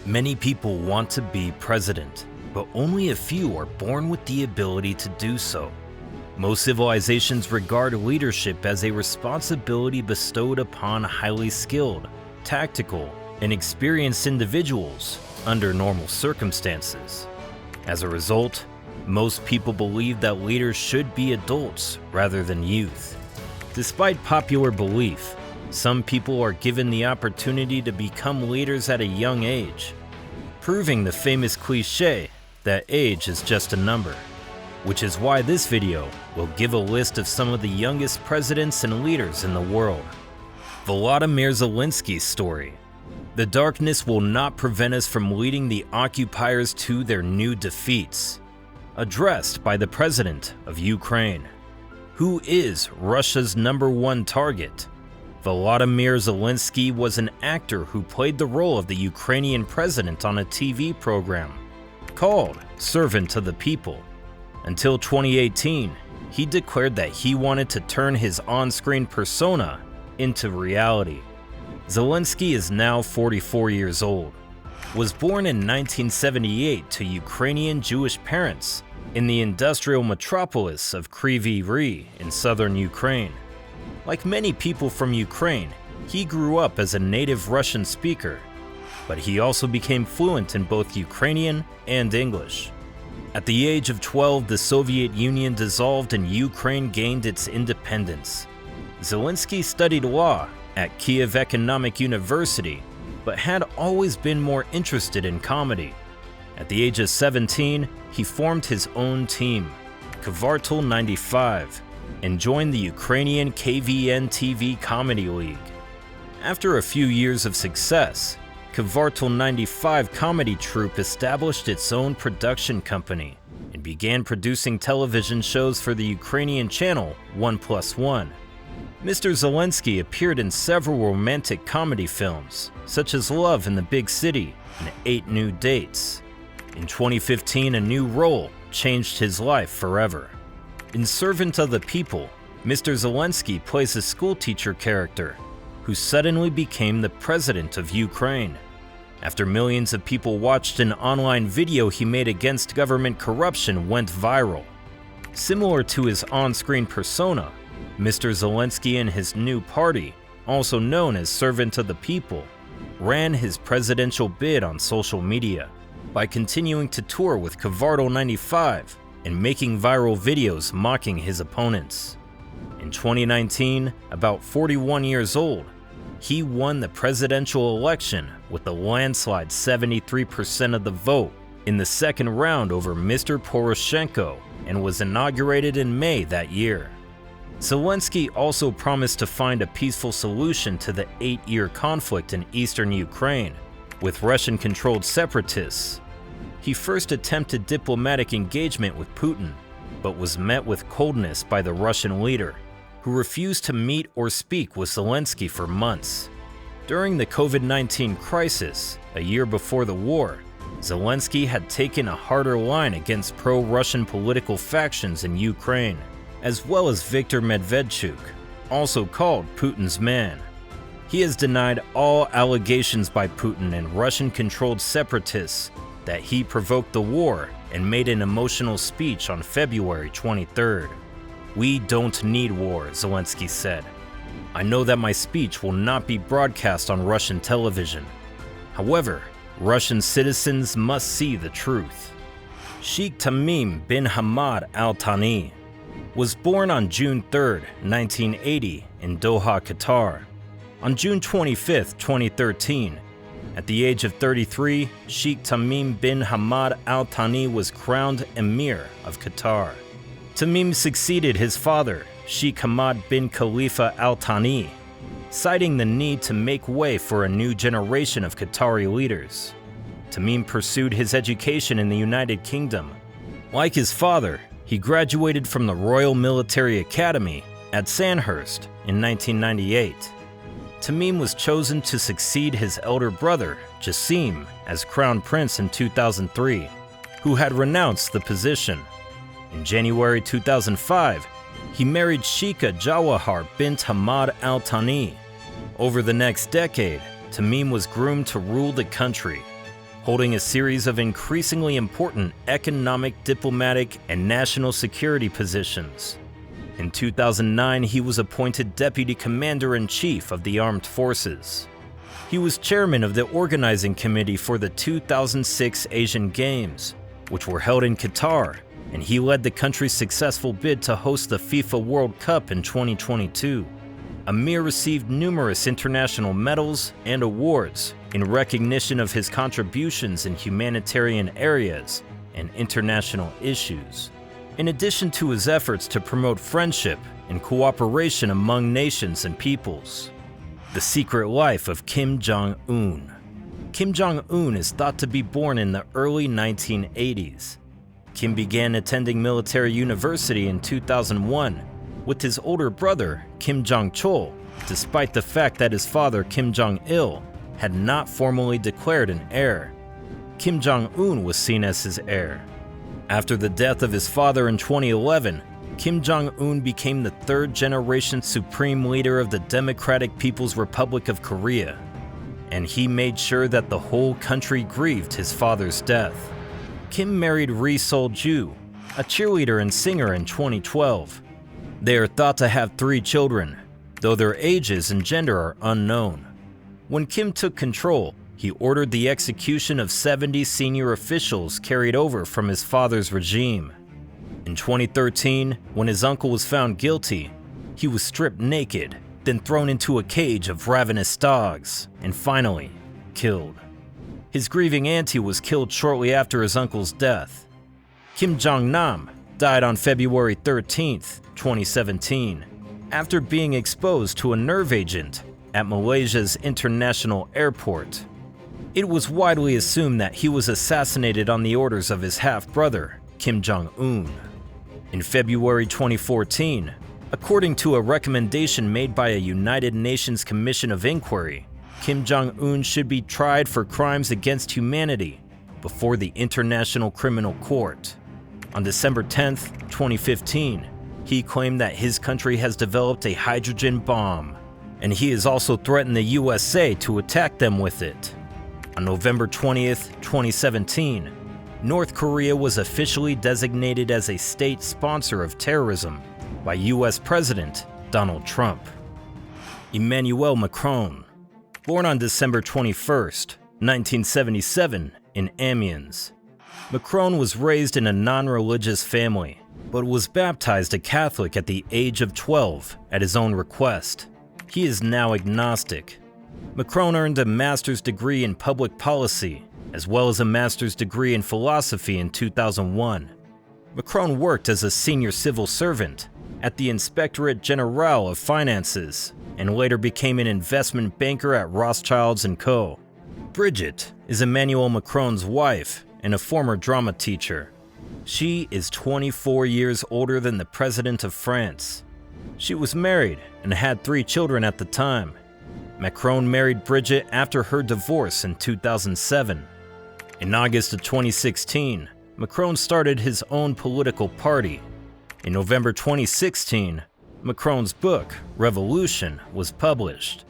Many people want to be president, but only a few are born with the ability to do so. Most civilizations regard leadership as a responsibility bestowed upon highly skilled, tactical, and experienced individuals under normal circumstances. As a result, most people believe that leaders should be adults rather than youth. Despite popular belief, some people are given the opportunity to become leaders at a young age, proving the famous cliché that age is just a number. Which is why this video will give a list of some of the youngest presidents and leaders in the world. Volodymyr Zelensky's story. The darkness will not prevent us from leading the occupiers to their new defeats. Addressed by the president of Ukraine. Who is Russia's #1 target? Volodymyr Zelenskyy was an actor who played the role of the Ukrainian president on a TV program called Servant of the People. Until 2018, he declared that he wanted to turn his on-screen persona into reality. Zelenskyy is now 44 years old. Was born in 1978 to Ukrainian Jewish parents in the industrial metropolis of Kryvyi Rih in southern Ukraine. Like many people from Ukraine, he grew up as a native Russian speaker, but he also became fluent in both Ukrainian and English. At the age of 12, the Soviet Union dissolved and Ukraine gained its independence. Zelenskyy studied law at Kiev Economic University, but had always been more interested in comedy. At the age of 17, he formed his own team, Kvartal 95, and joined the Ukrainian KVN TV Comedy League. After a few years of success, Kvartal 95 comedy troupe established its own production company and began producing television shows for the Ukrainian channel 1+1. Mr. Zelenskyy appeared in several romantic comedy films, such as Love in the Big City and 8 New Dates. In 2015, a new role changed his life forever. In Servant of the People, Mr. Zelenskyy plays a schoolteacher character who suddenly became the president of Ukraine. After millions of people watched an online video he made against government corruption went viral. Similar to his on-screen persona, Mr. Zelenskyy and his new party, also known as Servant of the People, ran his presidential bid on social media by continuing to tour with Kvartal 95 and making viral videos mocking his opponents. In 2019, about 41 years old, he won the presidential election with a landslide 73% of the vote in the second round over Mr. Poroshenko and was inaugurated in May that year. Zelenskyy also promised to find a peaceful solution to the 8-year conflict in eastern Ukraine with Russian-controlled separatists. He first attempted diplomatic engagement with Putin, but was met with coldness by the Russian leader, who refused to meet or speak with Zelenskyy for months. During the COVID-19 crisis, a year before the war, Zelenskyy had taken a harder line against pro-Russian political factions in Ukraine, as well as Viktor Medvedchuk, also called Putin's man. He has denied all allegations by Putin and Russian-controlled separatists that he provoked the war and made an emotional speech on February 23rd. "We don't need war," Zelenskyy said. "I know that my speech will not be broadcast on Russian television. However, Russian citizens must see the truth." Sheikh Tamim bin Hamad Al Thani was born on June 3, 1980 in Doha, Qatar. On June 25, 2013, at the age of 33, Sheikh Tamim bin Hamad Al Thani was crowned Emir of Qatar. Tamim succeeded his father, Sheikh Hamad bin Khalifa Al Thani, citing the need to make way for a new generation of Qatari leaders. Tamim pursued his education in the United Kingdom. Like his father, he graduated from the Royal Military Academy at Sandhurst in 1998. Tamim was chosen to succeed his elder brother, Jassim, as Crown Prince in 2003, who had renounced the position. In January 2005, he married Sheikha Jawahar bint Hamad Al Thani. Over the next decade, Tamim was groomed to rule the country. holding a series of increasingly important economic, diplomatic, and national security positions. In 2009, he was appointed Deputy Commander-in-Chief of the Armed Forces. He was chairman of the organizing committee for the 2006 Asian Games, which were held in Qatar, and he led the country's successful bid to host the FIFA World Cup in 2022. Emir received numerous international medals and awards in recognition of his contributions in humanitarian areas and international issues, in addition to his efforts to promote friendship and cooperation among nations and peoples. The secret life of Kim Jong Un. Kim Jong Un is thought to be born in the early 1980s. Kim began attending military university in 2001 with his older brother, Kim Jong-chol, despite the fact that his father, Kim Jong-il, had not formally declared an heir. Kim Jong-un was seen as his heir. After the death of his father in 2011, Kim Jong-un became the third-generation supreme leader of the Democratic People's Republic of Korea, and he made sure that the whole country grieved his father's death. Kim married Ri Sol-ju, a cheerleader and singer, in 2012. They are thought to have 3 children, though their ages and gender are unknown. When Kim took control, he ordered the execution of 70 senior officials carried over from his father's regime. In 2013, when his uncle was found guilty, he was stripped naked, then thrown into a cage of ravenous dogs, and finally, killed. His grieving auntie was killed shortly after his uncle's death. Kim Jong-nam died on February 13, 2017, after being exposed to a nerve agent at Malaysia's international airport. It was widely assumed that he was assassinated on the orders of his half-brother, Kim Jong-un. In February 2014, according to a recommendation made by a United Nations Commission of Inquiry, Kim Jong-un should be tried for crimes against humanity before the International Criminal Court. On December 10, 2015, he claimed that his country has developed a hydrogen bomb, and he has also threatened the USA to attack them with it. On November 20, 2017, North Korea was officially designated as a state sponsor of terrorism by US President Donald Trump. Emmanuel Macron, born on December 21, 1977, in Amiens. Macron was raised in a non-religious family, but was baptized a Catholic at the age of 12 at his own request. He is now agnostic. Macron earned a master's degree in public policy, as well as a master's degree in philosophy in 2001. Macron worked as a senior civil servant at the Inspectorate General of Finances, and later became an investment banker at Rothschilds & Co. Brigitte is Emmanuel Macron's wife and a former drama teacher. She is 24 years older than the President of France. She was married and had 3 children at the time. Macron married Brigitte after her divorce in 2007. In August of 2016, Macron started his own political party. In November 2016, Macron's book, Revolution, was published.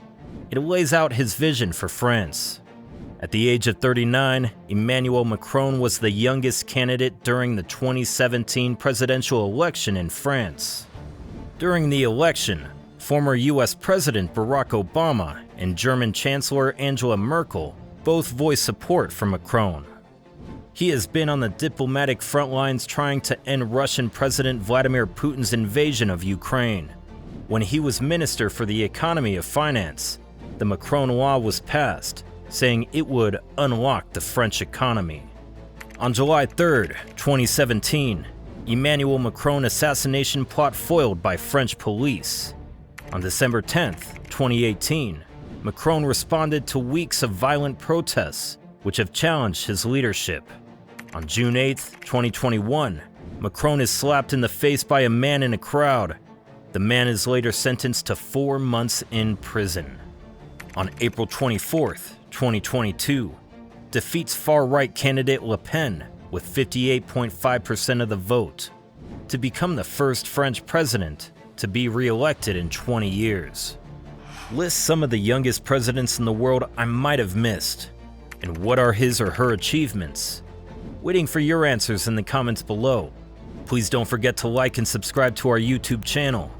It lays out his vision for France. At the age of 39, Emmanuel Macron was the youngest candidate during the 2017 presidential election in France. During the election, former US President Barack Obama and German Chancellor Angela Merkel both voiced support for Macron. He has been on the diplomatic front lines trying to end Russian President Vladimir Putin's invasion of Ukraine. When he was Minister for the Economy of Finance, the Macron Law was passed, saying it would unlock the French economy. On July 3, 2017, Emmanuel Macron assassination plot foiled by French police. On December 10, 2018, Macron responded to weeks of violent protests, which have challenged his leadership. On June 8, 2021, Macron is slapped in the face by a man in a crowd. The man is later sentenced to 4 months in prison. On April 24, 2022, defeats far-right candidate Le Pen with 58.5% of the vote to become the first French president to be re-elected in 20 years. Lists some of the youngest presidents in the world I might have missed. And what are his or her achievements? Waiting for your answers in the comments below. Please don't forget to like and subscribe to our YouTube channel.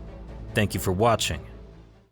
Thank you for watching.